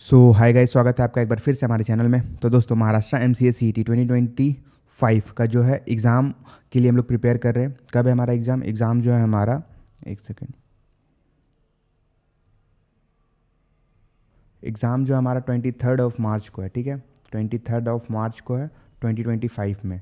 सो hi guys, स्वागत है आपका एक बार फिर से हमारे चैनल में। तो दोस्तों, महाराष्ट्र MCA CET 2025 का जो है एग्ज़ाम के लिए हम लोग प्रिपेयर कर रहे हैं। कब है हमारा एग्ज़ाम जो है हमारा, एक सेकेंड, एग्ज़ाम जो है हमारा 23 मार्च को है। ठीक है, 23 मार्च को है 2025 में।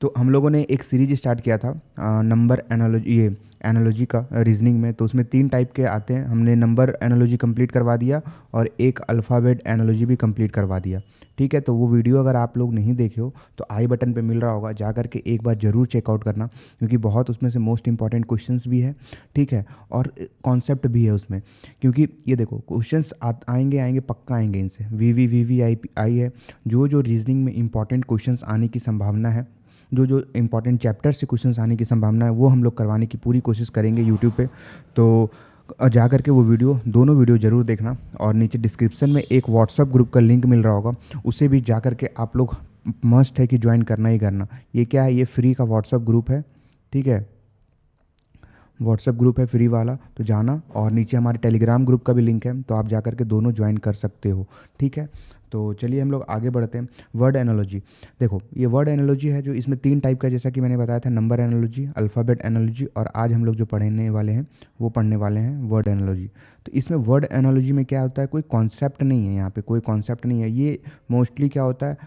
तो हम लोगों ने एक सीरीज स्टार्ट किया था नंबर एनालॉजी, ये एनालॉजी का रीजनिंग में। तो उसमें 3 टाइप के आते हैं। हमने नंबर एनालॉजी कंप्लीट करवा दिया और एक अल्फ़ाबेट एनालॉजी भी कंप्लीट करवा दिया। ठीक है, तो वो वीडियो अगर आप लोग नहीं देखे हो तो आई बटन पे मिल रहा होगा, जा करके एक बार ज़रूर चेकआउट करना, क्योंकि बहुत उसमें से मोस्ट इंपॉर्टेंट क्वेश्चंस भी है। ठीक है, और कॉन्सेप्ट भी है उसमें। क्योंकि ये देखो, क्वेश्चंस आएंगे आएंगे, पक्का आएंगे इनसे। वी आई है। जो रीजनिंग में इंपॉर्टेंट क्वेश्चंस आने की संभावना है, जो इंपॉर्टेंट चैप्टर से क्वेश्चंस आने की संभावना है, वो हम लोग करवाने की पूरी कोशिश करेंगे यूट्यूब पे। तो जा करके वो दोनों वीडियो ज़रूर देखना। और नीचे डिस्क्रिप्शन में एक व्हाट्सअप ग्रुप का लिंक मिल रहा होगा, उसे भी जा करके आप लोग मस्ट है कि ज्वाइन करना ही करना। ये क्या है, ये फ्री का व्हाट्सअप ग्रुप है। ठीक है, व्हाट्सअप ग्रुप है फ्री वाला, तो जाना। और नीचे हमारे टेलीग्राम ग्रुप का भी लिंक है, तो आप जा करके दोनों ज्वाइन कर सकते हो। ठीक है, तो चलिए हम लोग आगे बढ़ते हैं। वर्ड एनालॉजी, देखो ये वर्ड एनालॉजी है जो इसमें 3 टाइप का, जैसा कि मैंने बताया था, नंबर एनालॉजी, अल्फ़ाबेट एनालॉजी, और आज हम लोग जो पढ़ने वाले हैं वो पढ़ने वाले हैं वर्ड एनालॉजी। तो इसमें वर्ड एनालॉजी में क्या होता है, कोई कॉन्सेप्ट नहीं है यहाँ पे, कोई कॉन्सेप्ट नहीं है। ये मोस्टली क्या होता है,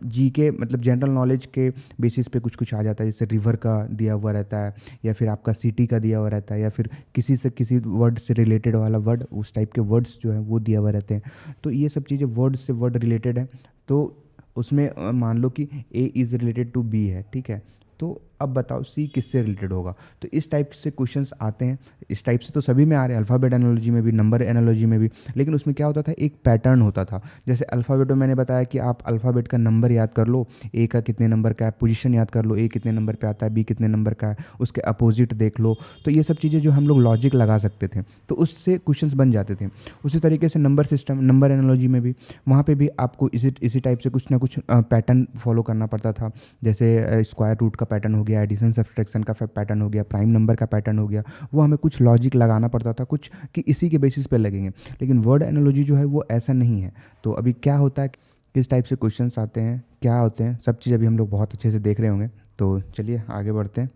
जी के मतलब जनरल नॉलेज के बेसिस पे कुछ कुछ आ जाता है। जैसे रिवर का दिया हुआ रहता है, या फिर आपका सिटी का दिया हुआ रहता है, या फिर किसी से किसी वर्ड से रिलेटेड वाला वर्ड, उस टाइप के वर्ड्स जो है वो दिया हुआ रहते हैं। तो ये सब चीज़ें वर्ड से वर्ड रिलेटेड है। तो उसमें मान लो कि A is related to B है। ठीक है, तो अब बताओ सी किससे रिलेटेड होगा। तो इस टाइप से क्वेश्चंस आते हैं। इस टाइप से तो सभी में आ रहे हैं, अल्फ़ाबेट एनालॉजी में भी, नंबर एनालॉजी में भी। लेकिन उसमें क्या होता था, एक पैटर्न होता था। जैसे अल्फ़ाबेट में मैंने बताया कि आप अल्फ़ाबेट का नंबर याद कर लो, ए का कितने नंबर का है, पोजीशन याद कर लो, ए कितने नंबर पे आता है, बी कितने नंबर का है, उसके अपोजिट देख लो। तो ये सब चीज़ें जो हम लोग लॉजिक लगा सकते थे, तो उससे क्वेश्चंस बन जाते थे। उसी तरीके से नंबर सिस्टम, नंबर एनालॉजी में भी, वहाँ पे भी आपको इसी टाइप से कुछ ना कुछ पैटर्न फॉलो करना पड़ता था। जैसे स्क्वायर रूट का पैटर्न हो गया, एडिशन सब्सट्रैक्शन का पैटर्न हो गया, प्राइम नंबर का पैटर्न हो गया। वो हमें कुछ लॉजिक लगाना पड़ता था, कुछ कि इसी के बेसिस पे लगेंगे। लेकिन वर्ड एनालॉजी जो है वो ऐसा नहीं है। तो अभी क्या होता है, किस टाइप से क्वेश्चंस आते हैं, क्या होते हैं, सब चीज़ अभी हम लोग बहुत अच्छे से देख रहे होंगे। तो चलिए आगे बढ़ते हैं।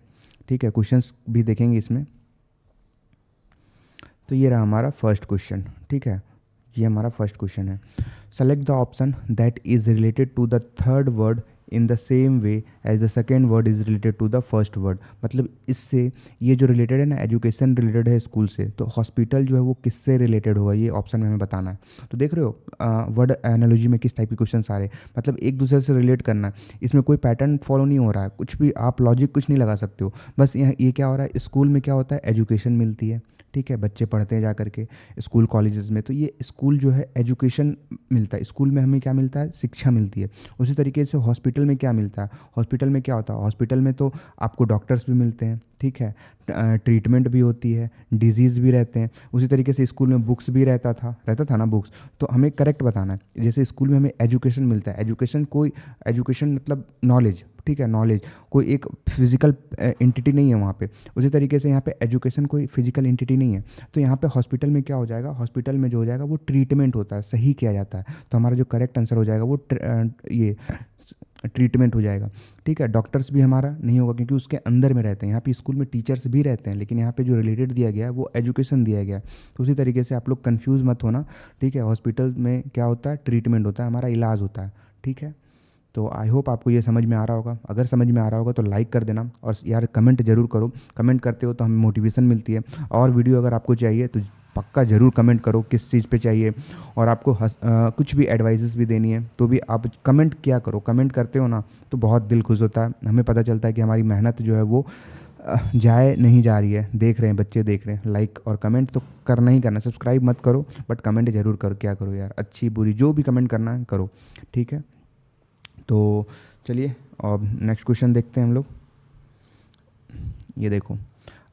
ठीक है, क्वेश्चंस भी देखेंगे इसमें। तो ये रहा हमारा फर्स्ट क्वेश्चन। ठीक है, ये हमारा फर्स्ट क्वेश्चन है। Select the option that is related to the third word in the same way as the second word is related to the first word. मतलब इससे ये जो रिलेटेड है ना, एजुकेशन रिलेटेड है स्कूल से, तो हॉस्पिटल जो है वो किससे रिलेटेड होगा, ये ऑप्शन में हमें बताना है। तो देख रहे हो वर्ड एनालॉजी में किस टाइप के क्वेश्चन आ रहे हैं, मतलब एक दूसरे से रिलेट करना है। इसमें कोई पैटर्न फॉलो नहीं हो रहा है, कुछ भी आप लॉजिक कुछ नहीं लगा सकते हो। बस ये क्या हो रहा है, स्कूल में क्या होता है, एजुकेशन मिलती है। ठीक है, बच्चे पढ़ते हैं जा करके स्कूल कॉलेजेस में, तो ये स्कूल जो है एजुकेशन मिलता है। स्कूल में हमें क्या मिलता है, शिक्षा मिलती है। उसी तरीके से हॉस्पिटल में क्या मिलता है, हॉस्पिटल में क्या होता है, हॉस्पिटल में तो आपको डॉक्टर्स भी मिलते हैं। ठीक है, ट्रीटमेंट भी होती है, डिजीज़ भी रहते हैं। उसी तरीके से स्कूल में बुक्स भी रहता था ना बुक्स। तो हमें करेक्ट बताना है। जैसे स्कूल में हमें एजुकेशन मिलता है, एजुकेशन मतलब नॉलेज। ठीक है, नॉलेज कोई एक फिजिकल एंटिटी नहीं है वहाँ पे। उसी तरीके से यहाँ पे एजुकेशन कोई फिजिकल एंटिटी नहीं है। तो यहाँ पे हॉस्पिटल में क्या हो जाएगा, हॉस्पिटल में जो हो जाएगा वो ट्रीटमेंट होता है, सही किया जाता है। तो हमारा जो करेक्ट आंसर हो जाएगा वो ये ट्रीटमेंट हो जाएगा। ठीक है, डॉक्टर्स भी हमारा नहीं होगा, क्योंकि उसके अंदर में रहते हैं। यहाँ पे स्कूल में टीचर्स भी रहते हैं, लेकिन यहाँ पे जो रिलेटेड दिया गया है वो एजुकेशन दिया गया है। तो उसी तरीके से आप लोग कंफ्यूज मत होना। ठीक है, हॉस्पिटल में क्या होता है, ट्रीटमेंट होता है, हमारा इलाज होता है। ठीक है, तो आई होप आपको ये समझ में आ रहा होगा। अगर समझ में आ रहा होगा तो लाइक कर देना, और यार कमेंट जरूर करो। कमेंट करते हो तो हमें मोटिवेशन मिलती है। और वीडियो अगर आपको चाहिए तो पक्का ज़रूर कमेंट करो किस चीज़ पे चाहिए। और आपको कुछ भी एडवाइजेस भी देनी है तो भी आप कमेंट किया करो। कमेंट करते हो ना तो बहुत दिल खुश होता है, हमें पता चलता है कि हमारी मेहनत जो है वो जाए नहीं जा रही है। देख रहे हैं, बच्चे देख रहे हैं। लाइक और कमेंट तो करना ही करना, सब्सक्राइब मत करो बट कमेंट ज़रूर करो। क्या करो यार, अच्छी बुरी जो भी कमेंट करना है करो। ठीक है, तो चलिए अब नेक्स्ट क्वेश्चन देखते हैं हम लोग। ये देखो,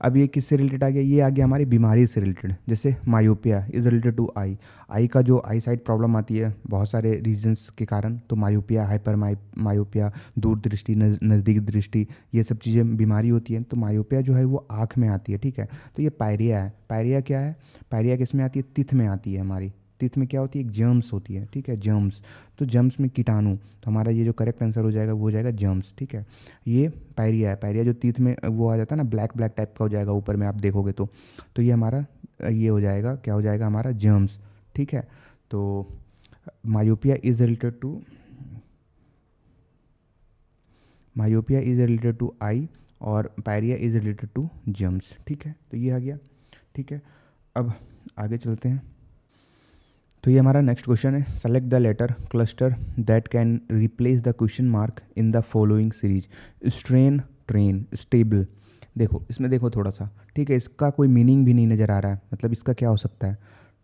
अब ये किससे रिलेटेड आ गया, ये आ गया हमारी बीमारी से रिलेटेड। जैसे मायोपिया इज़ रिलेटेड टू आई। आई का जो आई साइड प्रॉब्लम आती है बहुत सारे रीजंस के कारण, तो मायोपिया, हाइपर मायोपिया, दूरदृष्टि, नज़दीक दृष्टि, ये सब चीज़ें बीमारी होती है। तो मायोपिया जो है वो आँख में आती है। ठीक है, तो ये पायरिया है। पायरिया क्या है, पायरिया किस में आती है, तिथ में आती है हमारी। टीथ में क्या होती है, एक जर्म्स होती है, ठीक है, जर्म्स। तो जर्म्स में कीटाणु, तो हमारा ये जो करेक्ट आंसर हो जाएगा वो हो जाएगा जर्म्स, ठीक है। ये पायरिया है, पायरिया जो टीथ में वो आ जाता है ना, ब्लैक ब्लैक टाइप का हो जाएगा ऊपर में आप देखोगे तो ये हमारा ये हो जाएगा, क्या हो जाएगा हमारा, जर्म्स, ठीक है। तो myopia is related to eye और pyorrhea is related to germs, ठीक है। तो ये आ गया, ठीक है। अब आगे चलते हैं। तो ये हमारा नेक्स्ट क्वेश्चन है, select the letter cluster that can replace the question mark in the following series. Strain, train, stable. देखो इसमें देखो थोड़ा सा, ठीक है, इसका कोई मीनिंग भी नहीं नज़र आ रहा है, मतलब इसका क्या हो सकता है।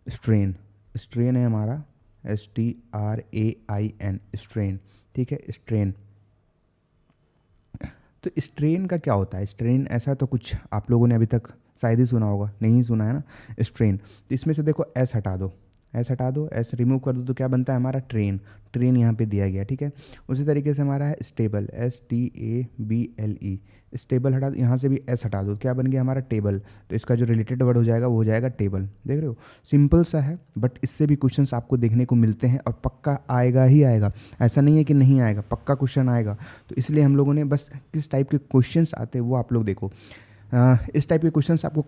स्ट्रेन, स्ट्रेन है हमारा STRAIN, स्ट्रेन, ठीक है, स्ट्रेन। तो स्ट्रेन का क्या होता है, स्ट्रेन ऐसा तो कुछ आप लोगों ने अभी तक शायद ही सुना होगा, नहीं सुना है ना स्ट्रेन। तो इसमें से देखो एस हटा दो, एस हटा दो, एस रिमूव कर दो, तो क्या बनता है हमारा ट्रेन, ट्रेन यहाँ पे दिया गया, ठीक है। उसी तरीके से हमारा है स्टेबल, STABLE, स्टेबल हटा दो, यहाँ से भी एस हटा दो, क्या बन गया हमारा टेबल। तो इसका जो रिलेटेड वर्ड हो जाएगा वो हो जाएगा टेबल। देख रहे हो, सिंपल सा है, बट इससे भी क्वेश्चंस आपको देखने को मिलते हैं और पक्का आएगा ही आएगा, ऐसा नहीं है कि नहीं आएगा, पक्का क्वेश्चन आएगा। तो इसलिए हम लोगों ने बस किस टाइप के क्वेश्चंस आते हैं वो आप लोग देखो। इस टाइप के क्वेश्चंस आपको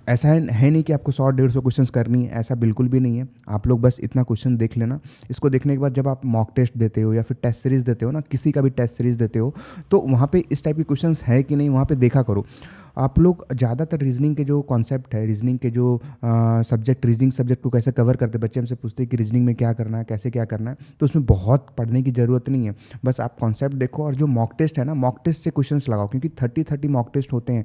ऐसा है नहीं कि आपको 100-150 क्वेश्चंस करनी है, ऐसा बिल्कुल भी नहीं है। आप लोग बस इतना क्वेश्चन देख लेना। इसको देखने के बाद जब आप मॉक टेस्ट देते हो या फिर टेस्ट सीरीज़ देते हो ना, किसी का भी टेस्ट सीरीज़ देते हो, तो वहाँ पे इस टाइप के क्वेश्चंस है कि नहीं वहाँ पे देखा करो। आप लोग ज़्यादातर रीजनिंग के जो कॉन्सेप्ट है, रीजनिंग के जो सब्जेक्ट, रीजनिंग सब्जेक्ट को कैसे कवर करते हैं, बच्चे हमसे पूछते हैं कि रीजनिंग में क्या करना है, कैसे क्या करना है, तो उसमें बहुत पढ़ने की ज़रूरत नहीं है। बस आप कॉन्सेप्ट देखो और जो मॉक टेस्ट है ना, मॉक टेस्ट से क्वेश्चंस लगाओ, क्योंकि 30 मॉक टेस्ट होते हैं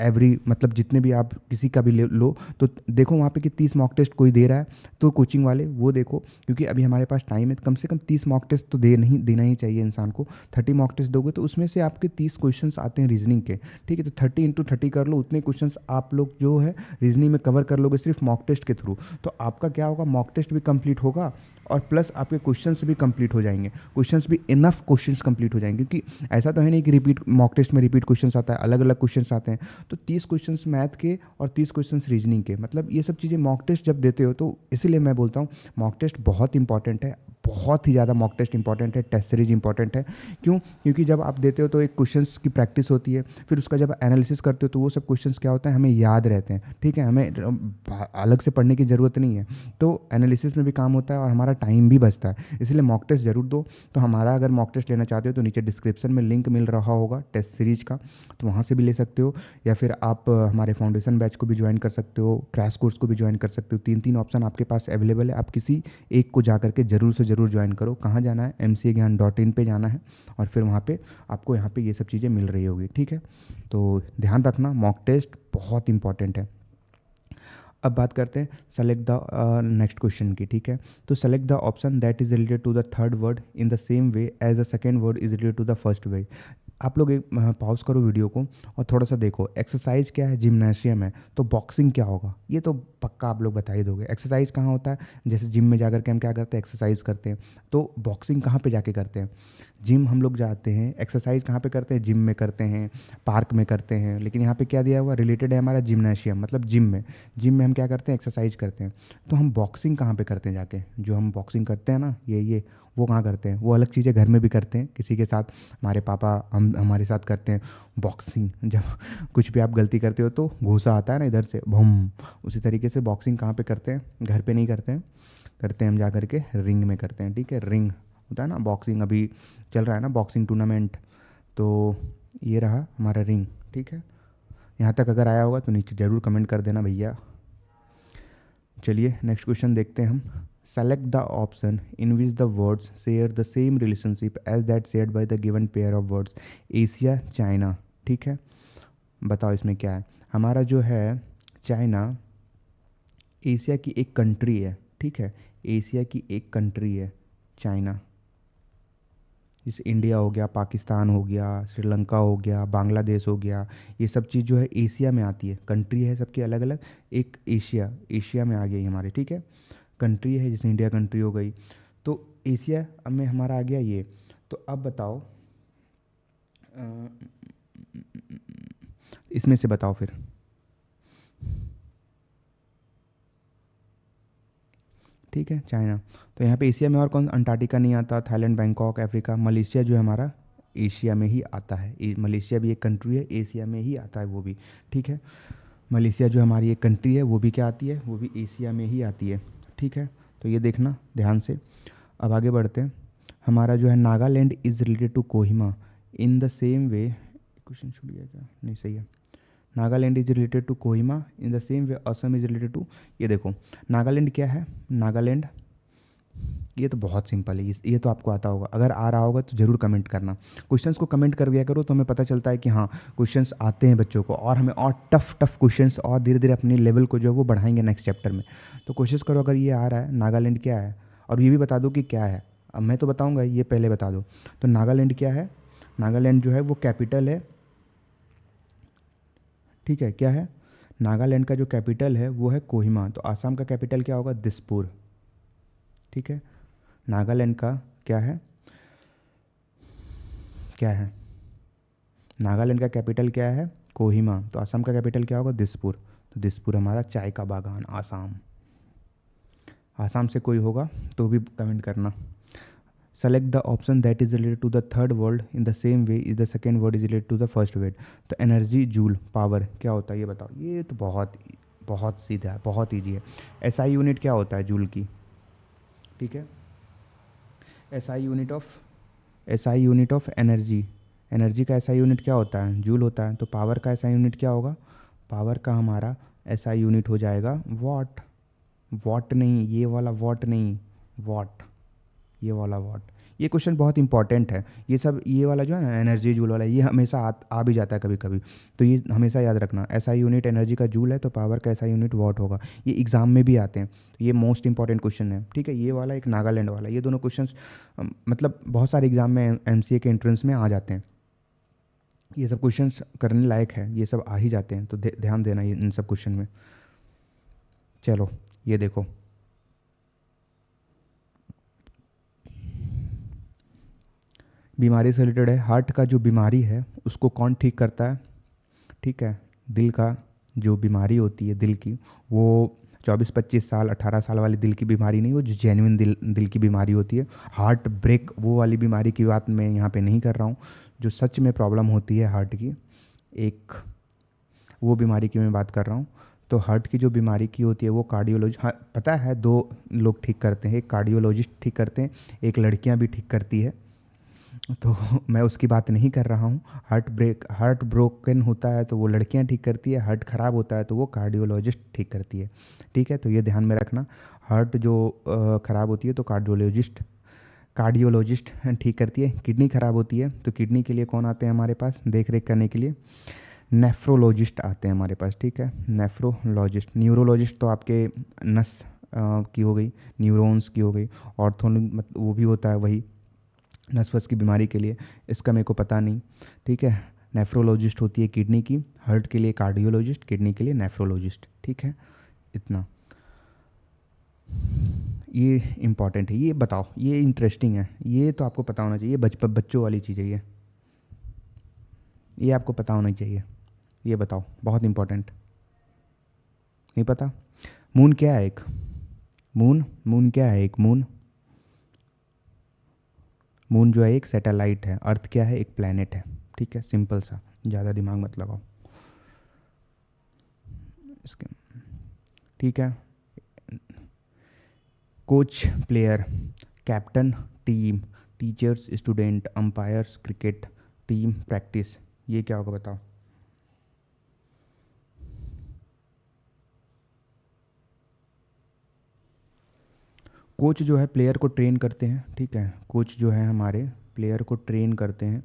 एवरी, मतलब जितने भी आप किसी का भी लो, तो देखो वहाँ पे कि 30 मॉक टेस्ट कोई दे रहा है, तो कोचिंग वाले वो देखो, क्योंकि अभी हमारे पास टाइम है, कम से कम 30 मॉक टेस्ट तो देना ही चाहिए इंसान को। 30 मॉक टेस्ट दोगे तो उसमें से आपके 30 क्वेश्चन आते हैं रीजनिंग के, ठीक है। तो 30 × 30 कर लो, उतने क्वेश्चन आप लोग जो है रीजनिंग में कवर कर लोगे सिर्फ मॉक टेस्ट के थ्रू। तो आपका क्या होगा, मॉक टेस्ट भी कंप्लीट होगा और प्लस आपके क्वेश्चंस भी कंप्लीट हो जाएंगे, क्वेश्चंस भी इनफ क्वेश्चंस कंप्लीट हो जाएंगे, क्योंकि ऐसा तो है नहीं कि रिपीट मॉक टेस्ट में रिपीट क्वेश्चंस आता है, अलग अलग क्वेश्चंस आते हैं। तो 30 क्वेश्चंस मैथ के और 30 क्वेश्चंस रीजनिंग के, मतलब ये सब चीज़ें मॉक टेस्ट जब देते हो, तो इसीलिए मैं बोलता हूँ मॉक टेस्ट बहुत इंपॉर्टेंट है, बहुत ही ज़्यादा मॉक टेस्ट इंपॉर्टेंट है, टेस्ट सीरीज इंपॉर्टेंट है। क्यों, क्योंकि जब आप देते हो तो एक क्वेश्चंस की प्रैक्टिस होती है, फिर उसका जब एनालिसिस करते हो तो वो सब क्वेश्चंस क्या होता है, हमें याद रहते हैं, ठीक है, हमें अलग से पढ़ने की ज़रूरत नहीं है। तो एनालिसिस में भी काम होता है और हमारा टाइम भी बचता है, इसलिए मॉक टेस्ट ज़रूर दो। तो हमारा अगर मॉक टेस्ट लेना चाहते हो तो नीचे डिस्क्रिप्शन में लिंक मिल रहा होगा टेस्ट सीरीज का, तो वहाँ से भी ले सकते हो, या फिर आप हमारे फाउंडेशन बैच को भी ज्वाइन कर सकते हो, क्रैश कोर्स को भी ज्वाइन कर सकते हो। 3 ऑप्शन आपके पास अवेलेबल है, आप किसी एक को जा करके ज़रूर से ज़रूर ज्वाइन करो। कहाँ जाना है, MCAGyan.in पे जाना है और फिर वहाँ पे आपको यहाँ पे ये सब चीज़ें मिल रही होगी, ठीक है। तो ध्यान रखना, मॉक टेस्ट बहुत इंपॉर्टेंट है। अब बात करते हैं सेलेक्ट द नेक्स्ट क्वेश्चन की, ठीक है। तो select the option that is related to the third word in the same way as the second word is related to the first way. आप लोग एक पॉज करो वीडियो को और थोड़ा सा देखो, एक्सरसाइज क्या है, जिम्नाशियम है, तो बॉक्सिंग क्या होगा, ये तो पक्का आप लोग बता ही दोगे। एक्सरसाइज कहाँ होता है, जैसे जिम में जाकर के हम क्या करते हैं, एक्सरसाइज करते हैं। तो बॉक्सिंग कहाँ पे जाके करते हैं, जिम हम लोग जाते हैं। एक्सरसाइज कहाँ पे करते हैं, जिम में करते हैं, पार्क में करते हैं। लेकिन यहाँ पे क्या दिया हुआ, रिलेटेड है हमारा जिम्नाशियम, मतलब जिम में हम क्या करते हैं, एक्सरसाइज करते हैं। तो हम बॉक्सिंग कहाँ पे करते हैं जाके, जो हम बॉक्सिंग करते हैं ना, ये वो कहाँ करते हैं, वो अलग चीज़ें घर में भी करते हैं किसी के साथ, हमारे पापा हम हमारे साथ करते हैं बॉक्सिंग। जब कुछ भी आप गलती करते हो तो घूसा आता है ना इधर से भूम, उसी तरीके से बॉक्सिंग कहाँ पे करते हैं, घर पे नहीं करते हैं, करते हैं हम जा कर के रिंग में करते हैं, ठीक है। रिंग होता है ना, बॉक्सिंग अभी चल रहा है ना, बॉक्सिंग टूर्नामेंट, तो ये रहा हमारा रिंग, ठीक है। यहाँ तक अगर आया होगा तो नीचे ज़रूर कमेंट कर देना भैया। चलिए नेक्स्ट क्वेश्चन देखते हैं हम। Select the option in which the words share the same relationship as that shared by the given pair of words. Asia, China, ठीक है। बताओ इसमें क्या है, हमारा जो है चाइना एशिया की एक कंट्री है, ठीक है, एशिया की एक कंट्री है चाइना। जैसे इंडिया हो गया, पाकिस्तान हो गया, श्रीलंका हो गया, बांग्लादेश हो गया, ये सब चीज़ जो है एशिया में आती है, कंट्री है सबकी अलग अलग, एक एशिया में आ गई हमारे, ठीक है। कंट्री है जैसे इंडिया कंट्री हो गई, तो एशिया में हमारा आ गया ये। तो अब बताओ इसमें से बताओ फिर ठीक है, चाइना। तो यहाँ पे एशिया में और कौन, अंटार्कटिका नहीं आता, थाईलैंड, बैंकॉक, अफ्रीका। मलेशिया जो है हमारा एशिया में ही आता है, मलेशिया भी एक कंट्री है, एशिया में ही आता है वो भी, ठीक है। मलेशिया जो हमारी एक कंट्री है वो भी क्या आती है, वो भी एशिया में ही आती है, ठीक है। तो ये देखना ध्यान से। अब आगे बढ़ते हैं। हमारा जो है Nagaland is related to Kohima in the same way, question छूट गया क्या, नहीं सही है। Nagaland is related to Kohima in the same way Assam is related to, ये देखो नागालैंड क्या है, नागालैंड, ये तो बहुत सिंपल है, ये तो आपको आता होगा, अगर आ रहा होगा तो ज़रूर कमेंट करना। क्वेश्चंस को कमेंट कर दिया करो तो हमें पता चलता है कि हाँ क्वेश्चंस आते हैं बच्चों को, और हमें और टफ टफ क्वेश्चंस और धीरे धीरे अपने लेवल को जो है वो बढ़ाएंगे नेक्स्ट चैप्टर में। तो कोशिश करो अगर ये आ रहा है नागालैंड क्या है, और ये भी बता दो कि क्या है। अब मैं तो बताऊँगा, ये पहले बता दो। तो नागालैंड क्या है, नागालैंड जो है वो कैपिटल है, ठीक है, क्या है, नागालैंड का जो कैपिटल है वो है कोहिमा। तो आसाम का कैपिटल क्या होगा, दिसपुर, ठीक है। नागालैंड का क्या है, क्या है, नागालैंड का कैपिटल क्या है, कोहिमा। तो असम का कैपिटल क्या होगा, दिसपुर। तो दिसपुर हमारा चाय का बागान, आसाम। आसाम से कोई होगा तो भी कमेंट करना। Select the option that is related to the third word in the same way is the second word is related to the first word. तो एनर्जी, जूल, पावर क्या होता है ये बताओ। ये तो बहुत बहुत सीधा है, बहुत ईजी है। एसआई यूनिट क्या होता है, जूल की, ठीक है। SI unit of energy, energy का एसआई यूनिट क्या होता है, जूल होता है। तो पावर का एसआई यूनिट क्या होगा, पावर का हमारा एसआई यूनिट हो जाएगा वॉट। वॉट नहीं, ये वाला वॉट नहीं, वॉट, ये वाला वॉट। ये क्वेश्चन बहुत इंपॉर्टेंट है, ये सब, ये वाला जो है ना एनर्जी जूल वाला, ये हमेशा आ भी जाता है कभी कभी, तो ये हमेशा याद रखना। एसआई यूनिट एनर्जी का जूल है तो पावर का एसआई यूनिट वॉट होगा। ये एग्जाम में भी आते हैं, तो ये मोस्ट इंपॉर्टेंट क्वेश्चन है, ठीक है। ये वाला एक नागालैंड वाला, ये दोनों क्वेश्चंस मतलब बहुत सारे एग्जाम में एमसीए के एंट्रेंस में आ जाते हैं। ये सब क्वेश्चंस करने लायक है, ये सब आ ही जाते हैं, तो ध्यान देना ये इन सब क्वेश्चन में। चलो ये देखो, बीमारी से रिलेटेड है। हार्ट का जो बीमारी है उसको कौन ठीक करता है, ठीक है। दिल का जो बीमारी होती है दिल की, वो 24-25 साल 18 साल वाली दिल की बीमारी नहीं, वो जो जेन्युइन दिल की बीमारी होती है। हार्ट ब्रेक वो वाली बीमारी की बात मैं यहाँ पे नहीं कर रहा हूँ, जो सच में प्रॉब्लम होती है हार्ट की, एक वो बीमारी की मैं बात कर रहा हूँ। तो हार्ट की जो बीमारी की होती है वो कार्डियोलॉजी, हाँ पता है, दो लोग ठीक करते हैं, एक कार्डियोलॉजिस्ट ठीक करते हैं, एक लड़कियाँ भी ठीक करती है। तो मैं उसकी बात नहीं कर रहा हूँ। हार्ट ब्रोकन होता है तो वो लड़कियां ठीक करती है, हार्ट ख़राब होता है तो वो कार्डियोलॉजिस्ट ठीक करती है, ठीक है। तो ये ध्यान में रखना, हार्ट जो ख़राब होती है तो कार्डियोलॉजिस्ट ठीक करती है। किडनी ख़राब होती है तो किडनी के लिए कौन आते हैं हमारे पास देख रेख करने के लिए, नेफ्रोलॉजिस्ट आते हैं हमारे पास, ठीक है, नेफ्रोलॉजिस्ट। न्यूरोलॉजिस्ट तो आपके नस की हो गई, न्यूरॉन्स की हो गई। मतलब वो भी होता है वही नस वस की बीमारी के लिए, इसका मेरे को पता नहीं, ठीक है। नेफ्रोलॉजिस्ट होती है किडनी की, हार्ट के लिए कार्डियोलॉजिस्ट, किडनी के लिए नेफ्रोलॉजिस्ट, ठीक है। इतना ये इम्पॉर्टेंट है, ये बताओ, ये इंटरेस्टिंग है, ये तो आपको पता होना चाहिए, बच्चों वाली चीज़ है ये आपको पता होना चाहिए। ये बताओ, बहुत इम्पॉर्टेंट, नहीं पता। मून क्या है, एक मून क्या है, एक मून जो है एक सैटेलाइट है। अर्थ क्या है, एक प्लैनेट है, ठीक है, सिंपल सा, ज़्यादा दिमाग मत लगाओ इसके, ठीक है। Coach, player, captain, team, teachers, student, umpires, cricket, team, practice, ये क्या होगा बताओ। कोच जो है प्लेयर को ट्रेन करते हैं, ठीक है। कोच जो है हमारे प्लेयर को ट्रेन करते हैं,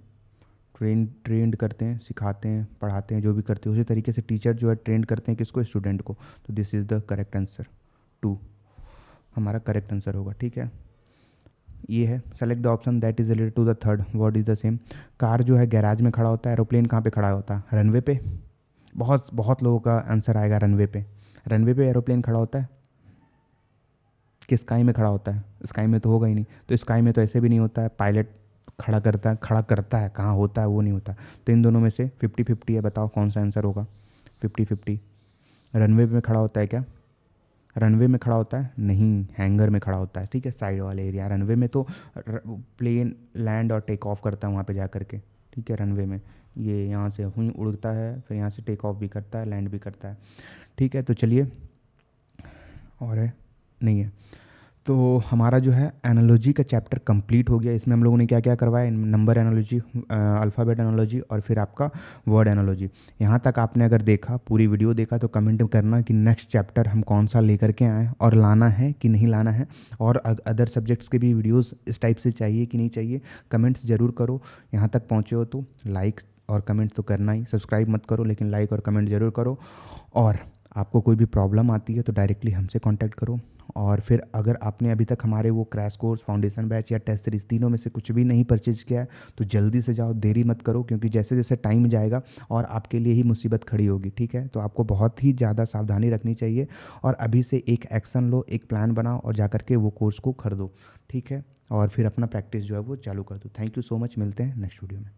ट्रेंड करते हैं, सिखाते हैं, पढ़ाते हैं, जो भी करते हैं। उसी तरीके से टीचर जो है ट्रेंड करते हैं किसको, स्टूडेंट को। तो this is the correct answer, 2 हमारा करेक्ट आंसर होगा, ठीक है। ये है, select the option that is related to the third word is the same. Car जो है गैराज में खड़ा होता है, एरोप्लेन कहाँ पे खड़ा होता है, रनवे पे। बहुत बहुत लोगों का आंसर आएगा रनवे पे। रनवे पे एरोप्लेन खड़ा होता है कि स्काई में खड़ा होता है, स्काई में तो होगा ही नहीं। तो स्काई में तो ऐसे भी नहीं होता है, पायलट खड़ा करता है, कहाँ होता है वो नहीं होता। तो इन दोनों में से 50-50 है, बताओ कौन सा आंसर होगा। 50-50 रनवे में खड़ा होता है क्या, रनवे में खड़ा होता है नहीं, हैंगर में खड़ा होता है, ठीक है, साइड वाले एरिया। रनवे में तो प्लेन लैंड और टेक ऑफ करता है वहाँ पे जा कर के, ठीक है। रनवे में ये यहाँ से हुई उड़ता है, फिर यहाँ से टेक ऑफ भी करता है, लैंड भी करता है, ठीक है। तो चलिए, और है नहीं है, तो हमारा जो है एनालॉजी का चैप्टर कंप्लीट हो गया। इसमें हम लोगों ने क्या क्या करवाया, नंबर एनालॉजी, अल्फ़ाबेट एनालॉजी और फिर आपका वर्ड एनालॉजी। यहाँ तक आपने अगर देखा, पूरी वीडियो देखा, तो कमेंट करना कि नेक्स्ट चैप्टर हम कौन सा लेकर के आएँ और लाना है कि नहीं लाना है, और अदर सब्जेक्ट्स के भी वीडियोज़ इस टाइप से चाहिए कि नहीं चाहिए, कमेंट्स ज़रूर करो। यहाँ तक पहुँचे हो तो लाइक और कमेंट तो करना ही, सब्सक्राइब मत करो लेकिन लाइक और कमेंट ज़रूर करो। और आपको कोई भी प्रॉब्लम आती है तो डायरेक्टली हमसे कांटेक्ट करो। और फिर अगर आपने अभी तक हमारे वो क्रैश कोर्स, फाउंडेशन बैच या टेस्ट सीरीज़, तीनों में से कुछ भी नहीं परचेज किया है तो जल्दी से जाओ, देरी मत करो, क्योंकि जैसे जैसे टाइम जाएगा और आपके लिए ही मुसीबत खड़ी होगी, ठीक है। तो आपको बहुत ही ज़्यादा सावधानी रखनी चाहिए और अभी से एक एक्शन लो, एक प्लान बनाओ और जा कर के वो कोर्स को खरीदो, ठीक है। और फिर अपना प्रैक्टिस जो है वो चालू कर दो। थैंक यू सो मच, मिलते हैं नेक्स्ट वीडियो में।